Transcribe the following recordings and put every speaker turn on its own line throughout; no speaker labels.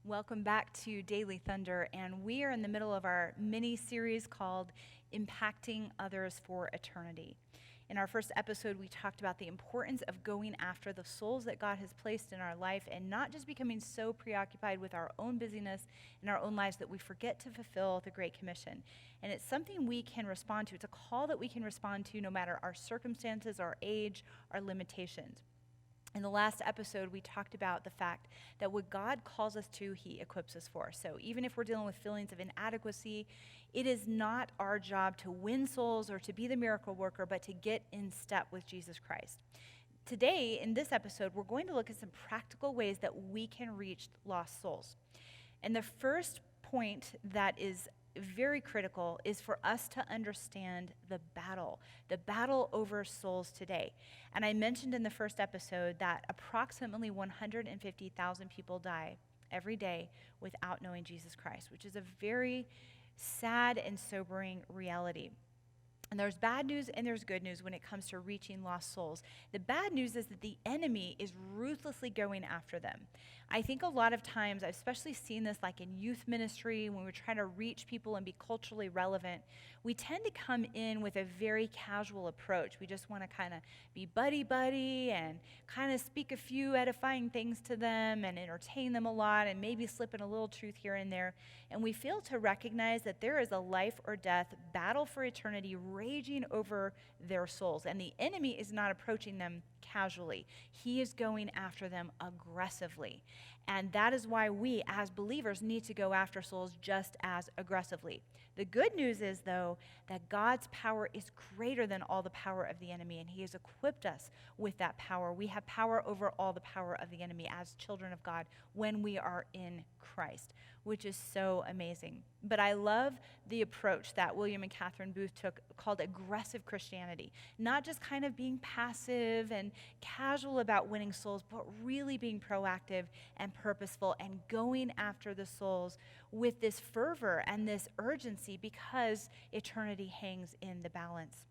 Welcome back to Daily Thunder, and we are in the middle of our mini-series called Impacting Others for Eternity. In our first episode, we talked about the importance of going after the souls that God has placed in our life and not just becoming so preoccupied with our own busyness in our own lives that we forget to fulfill the Great Commission. And it's something we can respond to. It's a call that we can respond to no matter our circumstances, our age, our limitations. In the last episode, we talked about the fact that what God calls us to, he equips us for. So even if we're dealing with feelings of inadequacy, it is not our job to win souls or to be the miracle worker, but to get in step with Jesus Christ. Today, in this episode, we're going to look at some practical ways that we can reach lost souls. And the first point that is very critical is for us to understand the battle over souls today. And I mentioned in the first episode that approximately 150,000 people die every day without knowing Jesus Christ, which is a very sad and sobering reality. And there's bad news and there's good news when it comes to reaching lost souls. The bad news is that the enemy is ruthlessly going after them. I think a lot of times, I've especially seen this like in youth ministry, when we're trying to reach people and be culturally relevant, we tend to come in with a very casual approach. We just want to kind of be buddy-buddy and kind of speak a few edifying things to them and entertain them a lot and maybe slip in a little truth here and there. And we fail to recognize that there is a life or death battle for eternity raging over their souls. And the enemy is not approaching them casually. He is going after them aggressively. And that is why we, as believers, need to go after souls just as aggressively. The good news is, though, that God's power is greater than all the power of the enemy, and he has equipped us with that power. We have power over all the power of the enemy as children of God when we are in Christ, which is so amazing. But I love the approach that William and Catherine Booth took called aggressive Christianity. Not just kind of being passive and casual about winning souls, but really being proactive and purposeful and going after the souls with this fervor and this urgency because eternity hangs in the balance.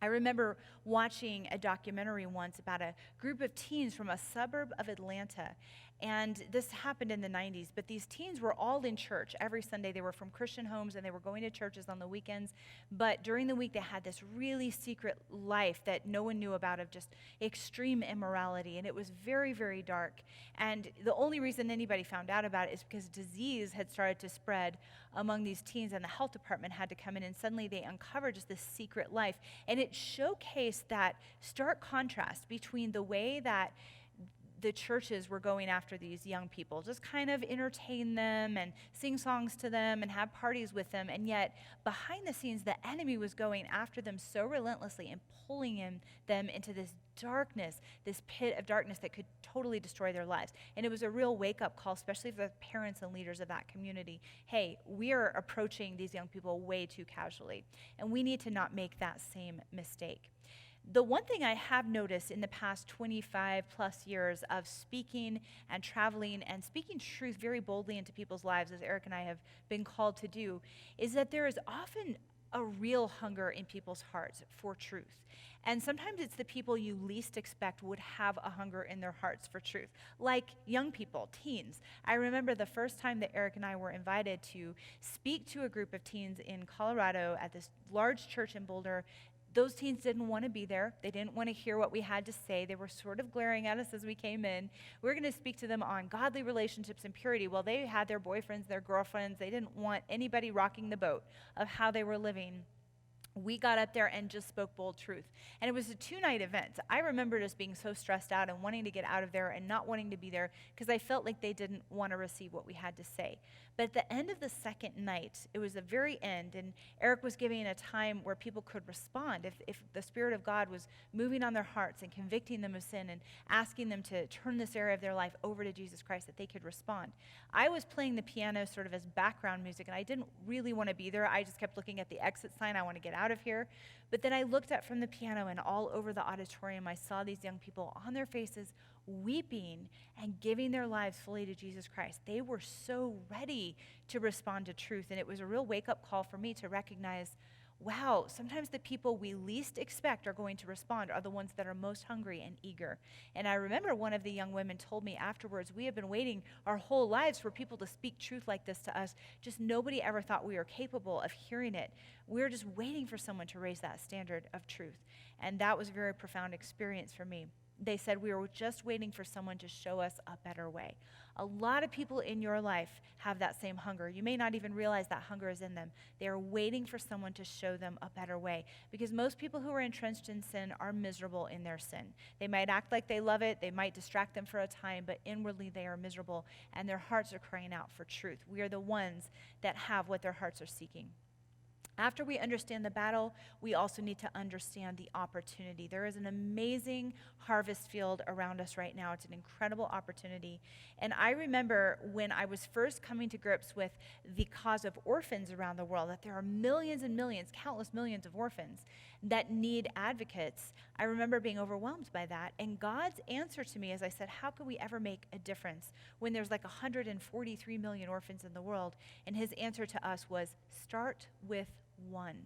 I remember watching a documentary once about a group of teens from a suburb of Atlanta. And this happened in the 90s, but these teens were all in church every Sunday. They were from Christian homes and they were going to churches on the weekends. But during the week, they had this really secret life that no one knew about of just extreme immorality. And it was very, very dark. And the only reason anybody found out about it is because disease had started to spread among these teens, and the health department had to come in, and suddenly they uncovered just this secret life. And it showcased that stark contrast between the way that the churches were going after these young people, just kind of entertain them and sing songs to them and have parties with them. And yet, behind the scenes, the enemy was going after them so relentlessly and pulling them into this darkness, this pit of darkness that could totally destroy their lives. And it was a real wake-up call, especially for the parents and leaders of that community. Hey, we are approaching these young people way too casually, and we need to not make that same mistake. The one thing I have noticed in the past 25 plus years of speaking and traveling and speaking truth very boldly into people's lives, as Eric and I have been called to do, is that there is often a real hunger in people's hearts for truth. And sometimes it's the people you least expect would have a hunger in their hearts for truth, like young people, teens. I remember the first time that Eric and I were invited to speak to a group of teens in Colorado at this large church in Boulder. Those teens didn't want to be there. They didn't want to hear what we had to say. They were sort of glaring at us as we came in. We were going to speak to them on godly relationships and purity. Well, they had their boyfriends, their girlfriends. They didn't want anybody rocking the boat of how they were living. We got up there and just spoke bold truth. And it was a 2-night event. I remember just being so stressed out and wanting to get out of there and not wanting to be there because I felt like they didn't want to receive what we had to say. But at the end of the second night, it was the very end, and Eric was giving a time where people could respond. If the Spirit of God was moving on their hearts and convicting them of sin and asking them to turn this area of their life over to Jesus Christ, that they could respond. I was playing the piano sort of as background music, and I didn't really want to be there. I just kept looking at the exit sign. I want to get out of here. But then I looked up from the piano, and all over the auditorium, I saw these young people on their faces weeping and giving their lives fully to Jesus Christ. They were so ready to respond to truth, and it was a real wake-up call for me to recognize, wow, sometimes the people we least expect are going to respond are the ones that are most hungry and eager. And I remember one of the young women told me afterwards, we have been waiting our whole lives for people to speak truth like this to us. Just nobody ever thought we were capable of hearing it. We were just waiting for someone to raise that standard of truth. And that was a very profound experience for me. They said we were just waiting for someone to show us a better way. A lot of people in your life have that same hunger. You may not even realize that hunger is in them. They are waiting for someone to show them a better way, because most people who are entrenched in sin are miserable in their sin. They might act like they love it. They might distract them for a time, but inwardly they are miserable, and their hearts are crying out for truth. We are the ones that have what their hearts are seeking. After we understand the battle, we also need to understand the opportunity. There is an amazing harvest field around us right now. It's an incredible opportunity. And I remember when I was first coming to grips with the cause of orphans around the world, that there are millions and millions, countless millions of orphans that need advocates. I remember being overwhelmed by that. And God's answer to me, as I said, how could we ever make a difference when there's like 143 million orphans in the world? And his answer to us was, start with one.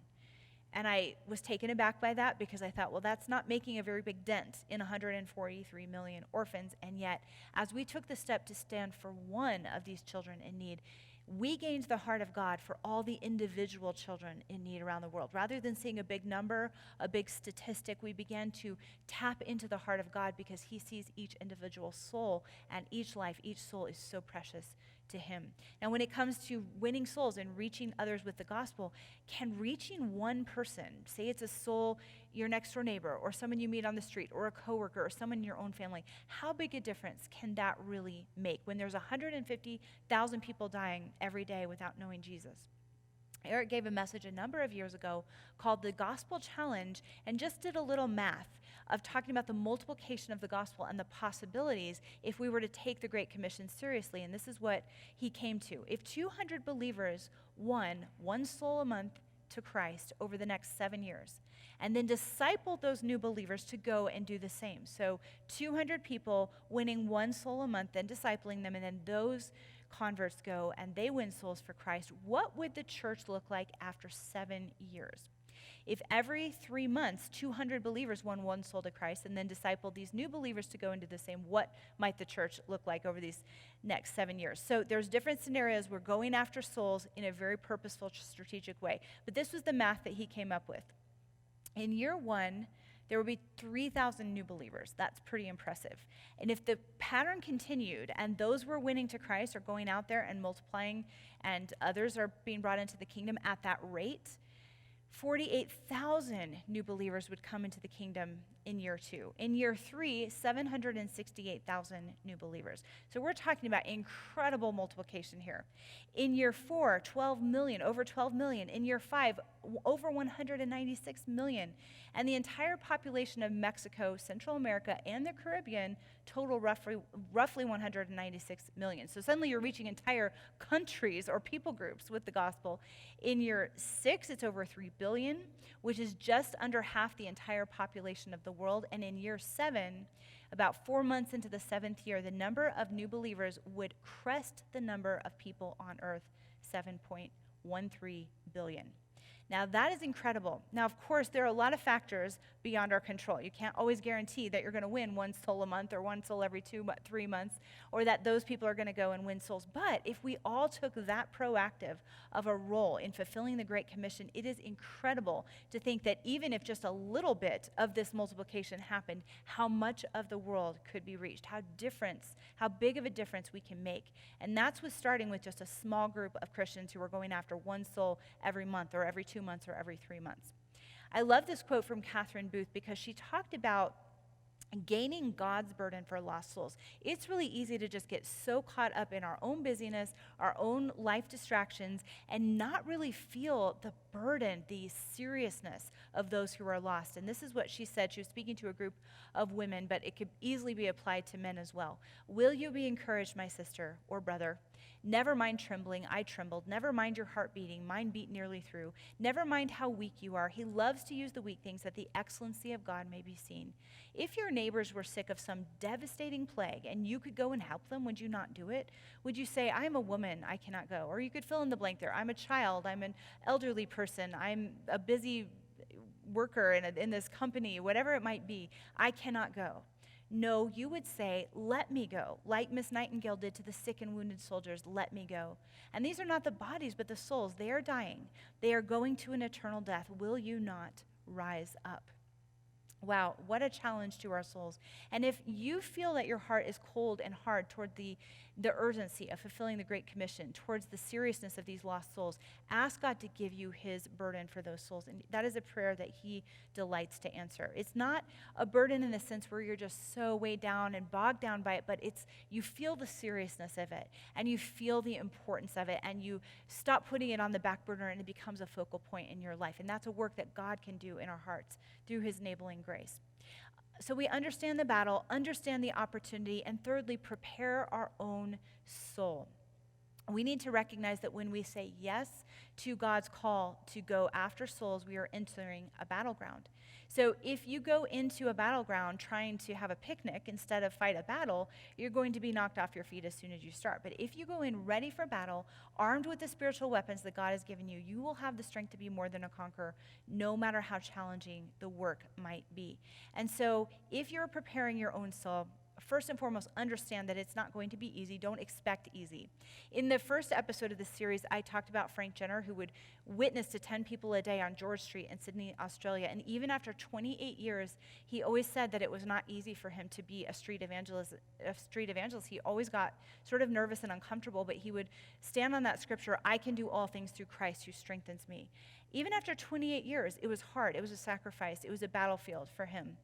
And I was taken aback by that, because I thought, well, that's not making a very big dent in 143 million orphans. And yet, as we took the step to stand for one of these children in need, we gained the heart of God for all the individual children in need around the world. Rather than seeing a big number, a big statistic, we began to tap into the heart of God, because he sees each individual soul, and each life, each soul is so precious to him. Now, when it comes to winning souls and reaching others with the gospel, can reaching one person, say it's a soul, your next door neighbor, or someone you meet on the street, or a coworker, or someone in your own family, how big a difference can that really make when there's 150,000 people dying every day without knowing Jesus? Eric gave a message a number of years ago called the Gospel Challenge, and just did a little math of talking about the multiplication of the gospel and the possibilities if we were to take the Great Commission seriously. And this is what he came to. If 200 believers won one soul a month to Christ over the next 7 years, and then discipled those new believers to go and do the same. So 200 people winning one soul a month, then discipling them, and then those converts go and they win souls for Christ. What would the church look like after 7 years? If every 3 months, 200 believers won one soul to Christ and then discipled these new believers to go and do the same, what might the church look like over these next 7 years? So there's different scenarios. We're going after souls in a very purposeful, strategic way. But this was the math that he came up with. In year one, there will be 3,000 new believers. That's pretty impressive. And if the pattern continued and those were winning to Christ, are going out there and multiplying, and others are being brought into the kingdom at that rate, 48,000 new believers would come into the kingdom in year two. In year three, 768,000 new believers. So we're talking about incredible multiplication here. In year four, 12 million, over 12 million. In year five, over 196 million. And the entire population of Mexico, Central America, and the Caribbean total roughly 196 million. So suddenly you're reaching entire countries or people groups with the gospel. In year six, it's over 3 billion, which is just under half the entire population of the world. And in year seven, about 4 months into the seventh year, the number of new believers would crest the number of people on earth, 7.13 billion. Now, that is incredible. Now, of course, there are a lot of factors beyond our control. You can't always guarantee that you're going to win one soul a month or one soul every 3 months, or that those people are going to go and win souls. But if we all took that proactive of a role in fulfilling the Great Commission, it is incredible to think that even if just a little bit of this multiplication happened, how much of the world could be reached, how big of a difference we can make. And that's with starting with just a small group of Christians who are going after one soul every month or every 2 months or every 3 months. I love this quote from Catherine Booth, because she talked about gaining God's burden for lost souls. It's really easy to just get so caught up in our own busyness, our own life distractions, and not really feel the burden, the seriousness of those who are lost. And this is what she said. She was speaking to a group of women, but it could easily be applied to men as well. Will you be encouraged, my sister or brother? Never mind trembling, I trembled. Never mind your heart beating, mine beat nearly through. Never mind how weak you are. He loves to use the weak things that the excellency of God may be seen. If your neighbors were sick of some devastating plague and you could go and help them, would you not do it? Would you say, I am a woman, I cannot go? Or you could fill in the blank there. I'm a child, I'm an elderly person person. I'm a busy worker in this company, whatever it might be. I cannot go. No, you would say, let me go. Like Miss Nightingale did to the sick and wounded soldiers, let me go. And these are not the bodies, but the souls. They are dying. They are going to an eternal death. Will you not rise up? Wow, what a challenge to our souls. And if you feel that your heart is cold and hard toward the urgency of fulfilling the Great Commission, towards the seriousness of these lost souls, ask God to give you his burden for those souls. And that is a prayer that he delights to answer. It's not a burden in the sense where you're just so weighed down and bogged down by it, but it's you feel the seriousness of it, and you feel the importance of it, and you stop putting it on the back burner, and it becomes a focal point in your life. And that's a work that God can do in our hearts through his enabling grace. So we understand the battle, understand the opportunity, and thirdly, prepare our own soul. We need to recognize that when we say yes to God's call to go after souls, we are entering a battleground. So if you go into a battleground trying to have a picnic instead of fight a battle, you're going to be knocked off your feet as soon as you start. But if you go in ready for battle, armed with the spiritual weapons that God has given you, you will have the strength to be more than a conqueror, no matter how challenging the work might be. And so if you're preparing your own soul, first and foremost, understand that it's not going to be easy. Don't expect easy. In the first episode of this series, I talked about Frank Jenner, who would witness to 10 people a day on George Street in Sydney, Australia. And even after 28 years, he always said that it was not easy for him to be a street evangelist. He always got sort of nervous and uncomfortable, but he would stand on that scripture, I can do all things through Christ who strengthens me. Even after 28 years, it was hard. It was a sacrifice. It was a battlefield for him.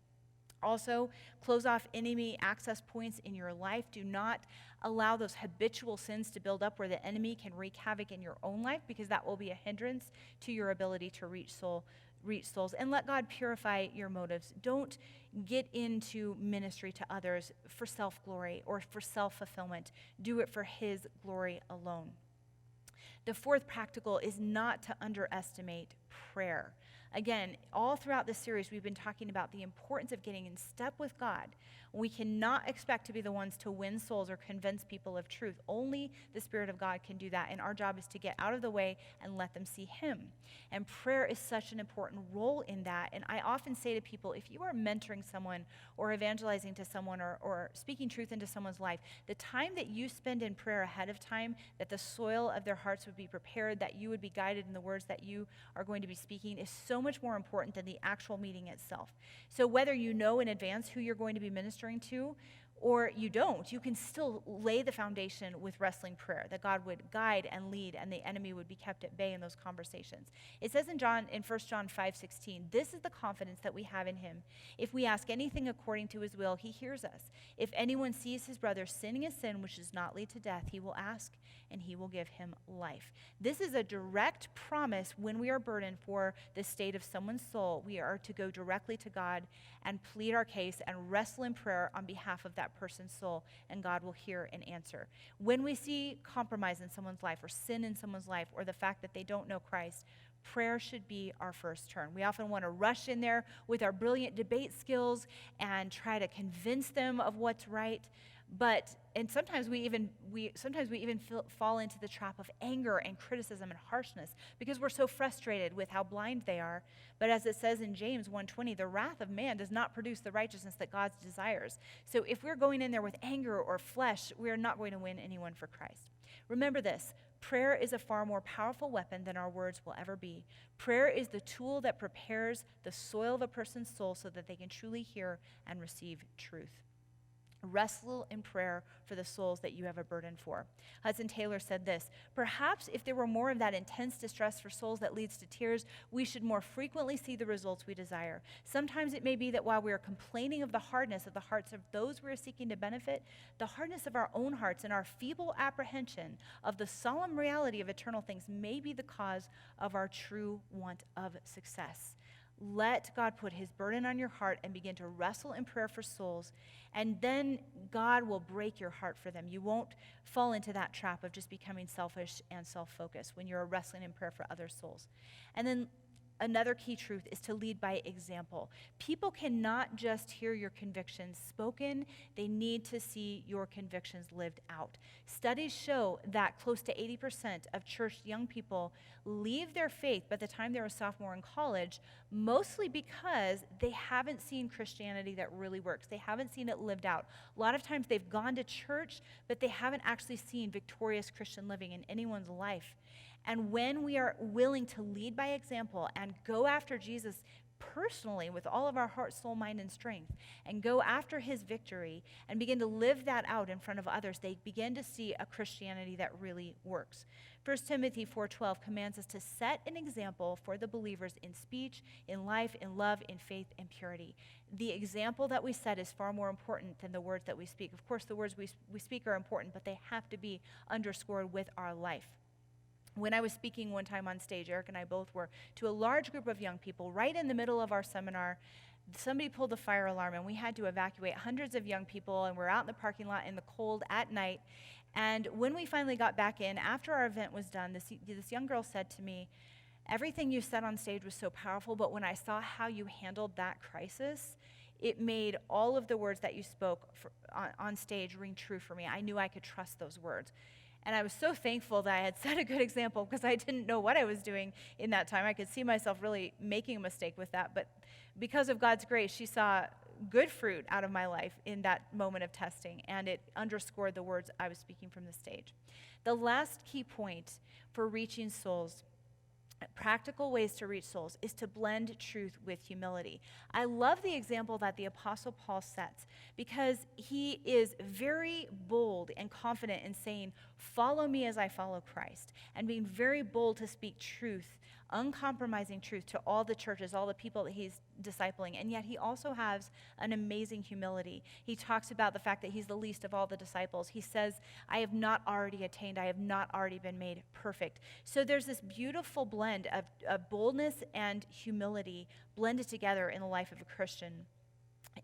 Also, close off enemy access points in your life. Do not allow those habitual sins to build up where the enemy can wreak havoc in your own life, because that will be a hindrance to your ability to reach souls. And let God purify your motives. Don't get into ministry to others for self-glory or for self-fulfillment. Do it for his glory alone. The fourth practical is not to underestimate prayer. Again, all throughout this series, we've been talking about the importance of getting in step with God. We cannot expect to be the ones to win souls or convince people of truth. Only the Spirit of God can do that, and our job is to get out of the way and let them see him. And prayer is such an important role in that. And I often say to people, if you are mentoring someone or evangelizing to someone or speaking truth into someone's life, the time that you spend in prayer ahead of time, that the soil of their hearts would be prepared, that you would be guided in the words that you are going to be speaking, is so much more important than the actual meeting itself. So whether you know in advance who you're going to be ministering to or you don't, you can still lay the foundation with wrestling prayer, that God would guide and lead and the enemy would be kept at bay in those conversations. It says in 1 John 5:16, this is the confidence that we have in him. If we ask anything according to his will, he hears us. If anyone sees his brother sinning a sin which does not lead to death, he will ask and he will give him life. This is a direct promise when we are burdened for the state of someone's soul. We are to go directly to God and plead our case and wrestle in prayer on behalf of that person's soul, and God will hear and answer. When we see compromise in someone's life or sin in someone's life or the fact that they don't know Christ, prayer should be our first turn. We often want to rush in there with our brilliant debate skills and try to convince them of what's right. And sometimes we even fall into the trap of anger and criticism and harshness because we're so frustrated with how blind they are. But as it says in James 1:20, the wrath of man does not produce the righteousness that God desires. So if we're going in there with anger or flesh, we are not going to win anyone for Christ. Remember this, prayer is a far more powerful weapon than our words will ever be. Prayer is the tool that prepares the soil of a person's soul so that they can truly hear and receive truth. Wrestle in prayer for the souls that you have a burden for. Hudson Taylor said this, perhaps if there were more of that intense distress for souls that leads to tears, we should more frequently see the results we desire. Sometimes it may be that while we are complaining of the hardness of the hearts of those we are seeking to benefit, the hardness of our own hearts and our feeble apprehension of the solemn reality of eternal things may be the cause of our true want of success. Let God put his burden on your heart and begin to wrestle in prayer for souls, and then God will break your heart for them. You won't fall into that trap of just becoming selfish and self-focused when you're wrestling in prayer for other souls. And then another key truth is to lead by example. People cannot just hear your convictions spoken, they need to see your convictions lived out. Studies show that close to 80% of church young people leave their faith by the time they're a sophomore in college, mostly because they haven't seen Christianity that really works. They haven't seen it lived out. A lot of times they've gone to church, but they haven't actually seen victorious Christian living in anyone's life. And when we are willing to lead by example and go after Jesus personally with all of our heart, soul, mind, and strength, and go after his victory and begin to live that out in front of others, they begin to see a Christianity that really works. 1 Timothy 4:12 commands us to set an example for the believers in speech, in life, in love, in faith, and purity. The example that we set is far more important than the words that we speak. Of course, the words we speak are important, but they have to be underscored with our life. When I was speaking one time on stage, Eric and I both were, to a large group of young people, right in the middle of our seminar, somebody pulled the fire alarm and we had to evacuate hundreds of young people, and we're out in the parking lot in the cold at night. And when we finally got back in, after our event was done, this young girl said to me, "Everything you said on stage was so powerful, but when I saw how you handled that crisis, it made all of the words that you spoke on stage ring true for me. I knew I could trust those words." And I was so thankful that I had set a good example, because I didn't know what I was doing in that time. I could see myself really making a mistake with that. But because of God's grace, she saw good fruit out of my life in that moment of testing, and it underscored the words I was speaking from the stage. The last key point for reaching souls, practical ways to reach souls, is to blend truth with humility. I love the example that the Apostle Paul sets, because he is very bold and confident in saying, "Follow me as I follow Christ," and being very bold to speak truth, uncompromising truth to all the churches, all the people that he's discipling. And yet he also has an amazing humility. He talks about the fact that he's the least of all the disciples. He says, "I have not already attained, I have not already been made perfect." So there's this beautiful blend of boldness and humility blended together in the life of a Christian.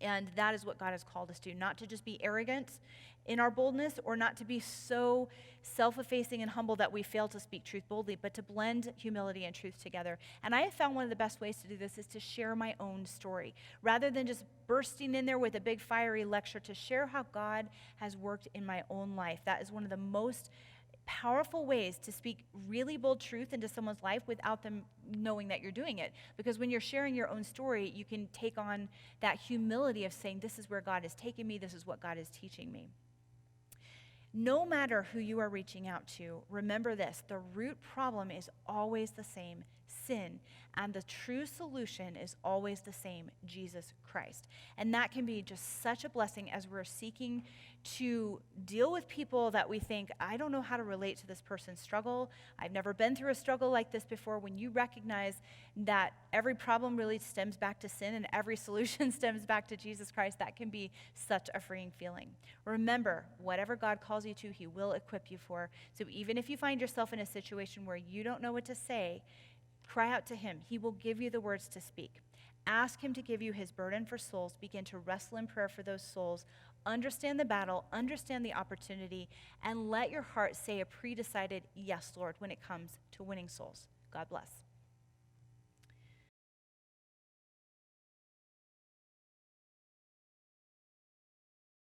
And that is what God has called us to, not to just be arrogant in our boldness, or not to be so self-effacing and humble that we fail to speak truth boldly, but to blend humility and truth together. And I have found one of the best ways to do this is to share my own story. Rather than just bursting in there with a big fiery lecture, to share how God has worked in my own life. That is one of the most powerful ways to speak really bold truth into someone's life without them knowing that you're doing it. Because when you're sharing your own story, you can take on that humility of saying, "This is where God has taken me, this is what God is teaching me." No matter who you are reaching out to, remember this: the root problem is always the same, sin, and the true solution is always the same, Jesus Christ. And that can be just such a blessing as we're seeking to deal with people that we think, "I don't know how to relate to this person's struggle. I've never been through a struggle like this before." When you recognize that every problem really stems back to sin and every solution stems back to Jesus Christ, that can be such a freeing feeling. Remember, whatever God calls you to, he will equip you for. So even if you find yourself in a situation where you don't know what to say, cry out to him. He will give you the words to speak. Ask him to give you his burden for souls. Begin to wrestle in prayer for those souls. Understand the battle, understand the opportunity, and let your heart say a pre-decided yes, Lord, when it comes to winning souls. God bless.